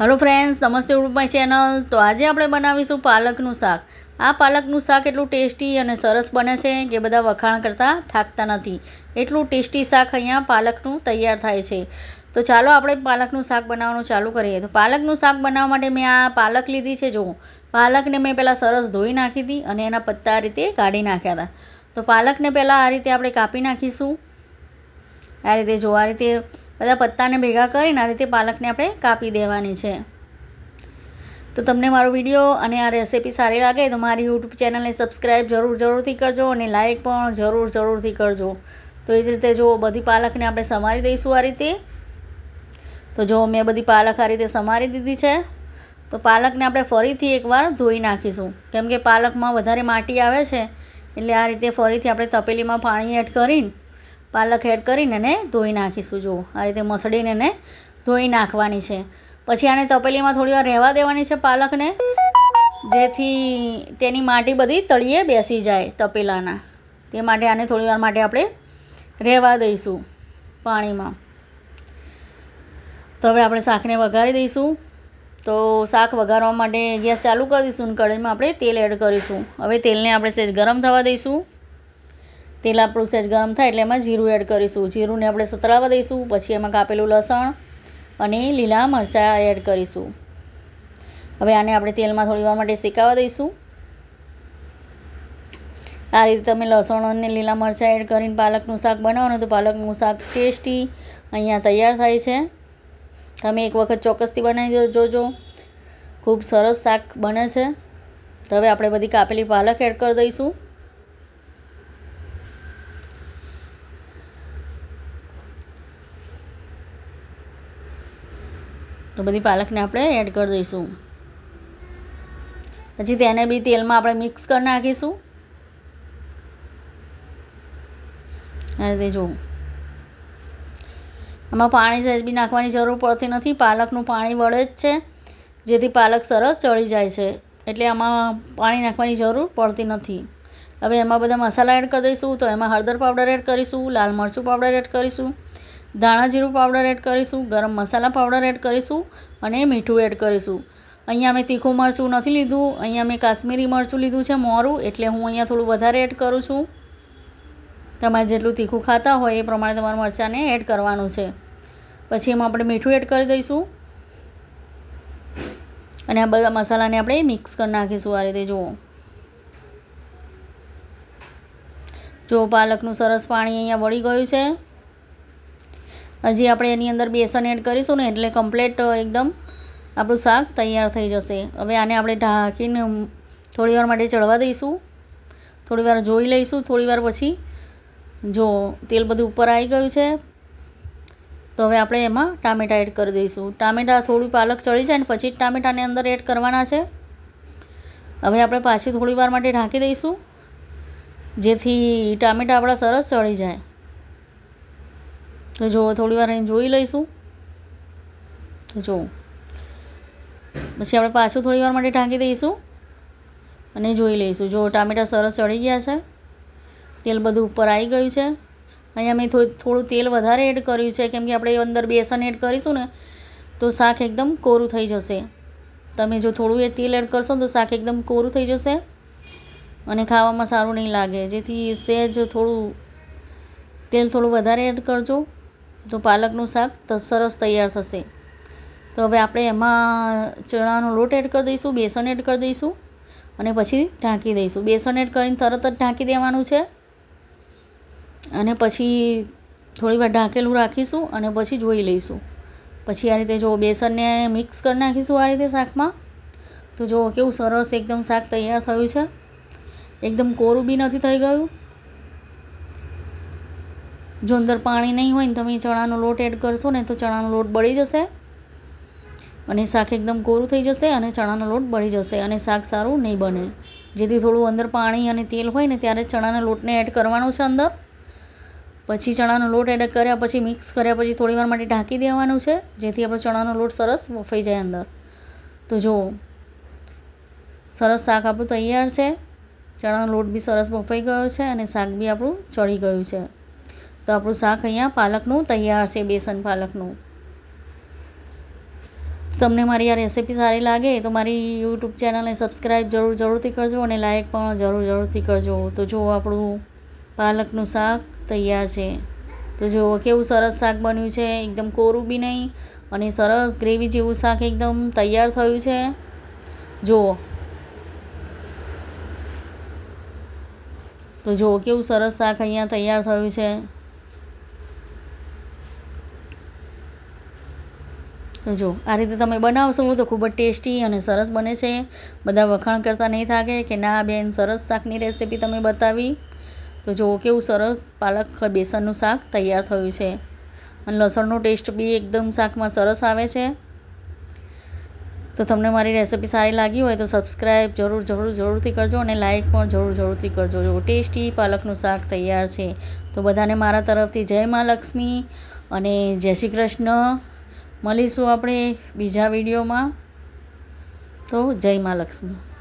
Hello friends, नमस्ते YouTube my channel. તો આજે આપણે બનાવીશું પાલકનું શાક। આ પાલકનું શાક એટલું ટેસ્ટી અને સરસ બને છે કે બધા વખાણ કરતાં થાકતા નથી। એટલું ટેસ્ટી શાક અહીંયા પાલકનું તૈયાર થાય છે। તો ચાલો આપણે પાલકનું શાક બનાવવાનું ચાલુ કરીએ। તો પાલકનું શાક બનાવવા માટે મેં આ પાલક લીધી છે। જો પાલકને મેં પહેલાં સરસ ધોઈ નાખી હતી અને એના પત્તા આ રીતે કાઢી નાખ્યા હતા। તો પાલકને પહેલાં આ રીતે આપણે કાપી નાખીશું। આ રીતે જો આ રીતે બધા પત્તાને ભેગા કરીને આ રીતે પાલકને આપણે કાપી દેવાની છે। તો તમને મારો વિડીયો અને આ રેસીપી સારી લાગે તો મારી યુટ્યુબ ચેનલને સબસ્ક્રાઈબ જરૂરથી કરજો અને લાઈક પણ જરૂરથી કરજો। તો એ જ રીતે જો બધી પાલકને આપણે સમારી દઈશું આ રીતે। તો જો મેં બધી પાલક આ રીતે સમારી દીધી છે। તો પાલકને આપણે ફરીથી એકવાર ધોઈ નાખીશું, કેમ કે પાલકમાં વધારે માટી આવે છે, એટલે આ રીતે ફરીથી આપણે તપેલીમાં પાણી એડ કરીને પાલક એડ કરીને એને ધોઈ નાખીશું। જો આ રીતે મસળીને એને ધોઈ નાખવાની છે। પછી આને તપેલીમાં થોડી વાર રહેવા દેવાની છે પાલકને, જેથી તેની માટી બધી તળિયે બેસી જાય તપેલાના। તે માટે આને થોડી વાર માટે આપણે રહેવા દઈશું પાણીમાં। તો હવે આપણે શાકને વઘારી દઈશું। તો શાક વઘારવા માટે ગેસ ચાલુ કરી દઈશું અને કઢાઈમાં આપણે તેલ એડ કરીશું। હવે તેલને આપણે સહેજ ગરમ થવા દઈશું। તેલ આપણું સહેજ ગરમ થાય એટલે એમાં જીરું એડ કરીશું। જીરુંને આપણે સતળાવા દઈશું। પછી એમાં કાપેલું લસણ અને લીલા મરચાં એડ કરીશું। હવે આને આપણે તેલમાં થોડી વાર માટે શેકાવા દઈશું। આ રીતે તમે લસણ અને લીલા મરચાં એડ કરીને પાલકનું શાક બનાવો તો પાલકનું શાક ટેસ્ટી અહીંયા તૈયાર થાય છે। તમે એક વખત ચોક્કસથી બનાવી જોજો, ખૂબ સરસ શાક બને છે। તો હવે આપણે બધી કાપેલી પાલક એડ કરી દઈશું। તો બધી પાલકને આપણે એડ કરી દઈશું। પછી તેને બી તેલમાં આપણે મિક્સ કરી નાખીશું। આ રીતે જો આમાં પાણી સહેજ બી નાખવાની જરૂર પડતી નથી, પાલકનું પાણી વળે જ છે, જેથી પાલક સરસ ચડી જાય છે, એટલે આમાં પાણી નાખવાની જરૂર પડતી નથી। હવે એમાં બધા મસાલા એડ કરી દઈશું। તો એમાં હળદર પાવડર એડ કરીશું, લાલ મરચું પાવડર એડ કરીશું, ધાણા જીરું પાવડર એડ કરીશું, ગરમ મસાલા પાવડર એડ કરીશું અને મીઠું એડ કરીશું। અહીંયા મેં તીખું મરચું નથી લીધું, અહીંયા મેં કાશ્મીરી મરચું લીધું છે મોરું, એટલે હું અહીંયા થોડું વધારે એડ કરું છું। તમારે જેટલું તીખું ખાતા હોય એ પ્રમાણે તમારે મરચાંને એડ કરવાનું છે। પછી એમાં આપણે મીઠું એડ કરી દઈશું અને આ બધા મસાલાને આપણે મિક્સ કરી નાખીશું। આ રીતે જો પાલકનું સરસ પાણી અહીંયા વળી ગયું છે। હજી આપણે એની અંદર બેસન એડ કરીશું ને એટલે કમ્પ્લીટ એકદમ આપણું શાક તૈયાર થઈ જશે। હવે આને આપણે ઢાંકીને થોડી વાર માટે ચડવા દઈશું। થોડી વાર જોઈ લઈશું। થોડી વાર પછી જો તેલ બધું ઉપર આવી ગયું છે, તો હવે આપણે એમાં ટામેટાં એડ કરી દઈશું। ટામેટાં થોડું પાલક ચડી જાય ને પછી જ ટામેટાને અંદર એડ કરવાના છે। હવે આપણે પાછી થોડી વાર માટે ઢાંકી દઈશું, જેથી ટામેટાં આપણા સરસ ચડી જાય। તો જો થોડી વાર અહીં જોઈ લઈશું। તો જો પછી આપણે પાછું થોડી વાર માટે ઢાંકી દઈશું અને જોઈ લઈશું। જો ટામેટાં સરસ ચડી ગયા છે, તેલ બધું ઉપર આવી ગયું છે। અહીંયા મેં થોડું તેલ વધારે એડ કર્યું છે, કેમ કે આપણે અંદર બેસન એડ કરીશું ને તો શાક એકદમ કોરું થઈ જશે। તમે જો થોડું એ તેલ એડ કરશો તો શાક એકદમ કોરું થઈ જશે અને ખાવામાં સારું નહીં લાગે, જેથી સહેજ તેલ થોડું વધારે એડ કરજો તો પાલકનું શાક સરસ તૈયાર થશે। તો હવે આપણે એમાં ચણાનો લોટ એડ કરી દઈશું, બેસન એડ કરી દઈશું અને પછી ઢાંકી દઈશું। બેસન એડ કરીને તરત જ ઢાંકી દેવાનું છે અને પછી થોડી વાર ઢાંકેલું રાખીશું અને પછી જોઈ લઈશું। પછી આ રીતે જો બેસનને મિક્સ કરી નાખીશું આ રીતે શાકમાં। તો જો કેવું સરસ એકદમ શાક તૈયાર થયું છે, એકદમ કોરું બી નથી થઈ ગયું। જો અંદર પાણી નહીં હોય ને તમે ચણાનો લોટ એડ કરશો ને તો ચણાનો લોટ બળી જશે અને શાક એકદમ કોરું થઈ જશે અને ચણાનો લોટ બળી જશે અને શાક સારું નહીં બને। જેથી થોડું અંદર પાણી અને તેલ હોય ને ત્યારે ચણાના લોટને એડ કરવાનો છે અંદર। પછી ચણાનો લોટ એડ કર્યા પછી મિક્સ કર્યા પછી થોડી વાર માટે ઢાંકી દેવાનું છે, જેથી આપણો ચણાનો લોટ સરસ બફાઈ જાય અંદર। તો જો સરસ શાક આપણું તૈયાર છે, ચણાનો લોટ બી સરસ બફાઈ ગયો છે અને શાક બી આપણું ચડી ગયું છે। તો આપણું શાક અહીંયા પાલકનું તૈયાર છે, બેસન પાલકનું। તમને મારી આ રેસિપી સારી લાગે તો મારી યુટ્યુબ ચેનલને સબસ્ક્રાઈબ જરૂરથી કરજો અને લાઈક પણ જરૂરથી કરજો. તો જો આપણું પાલકનું શાક તૈયાર છે. તો જુઓ કેવું સરસ શાક બન્યું છે, એકદમ કોરું બી નહીં અને સરસ ગ્રેવી જેવું શાક એકદમ તૈયાર થયું છે. જુઓ તો જુઓ કેવું સરસ શાક અહીંયા તૈયાર થયું છે. તો જો આ રીતે તમે બનાવશો તો ખૂબ જ ટેસ્ટી અને સરસ બને છે. બધા વખાણ કરતા નહીં થાકે કે ના બેન સરસ શાકની રેસિપી તમે બતાવી. તો જુઓ કેવું સરસ પાલક બેસનનું શાક તૈયાર થયું છે અને લસણનો ટેસ્ટ બી એકદમ શાકમાં સરસ આવે છે. તો તમને મારી રેસિપી સારી લાગી હોય તો સબસ્ક્રાઈબ જરૂરથી કરજો અને લાઈક પણ જરૂરથી કરજો. જો ટેસ્ટી પાલકનું શાક તૈયાર છે. તો બધાને મારા તરફથી જય મા લક્ષ્મી અને જય શ્રી કૃષ્ણ. મળીશું આપણે બીજા વિડીયોમાં. તો જય મા લક્ષ્મી.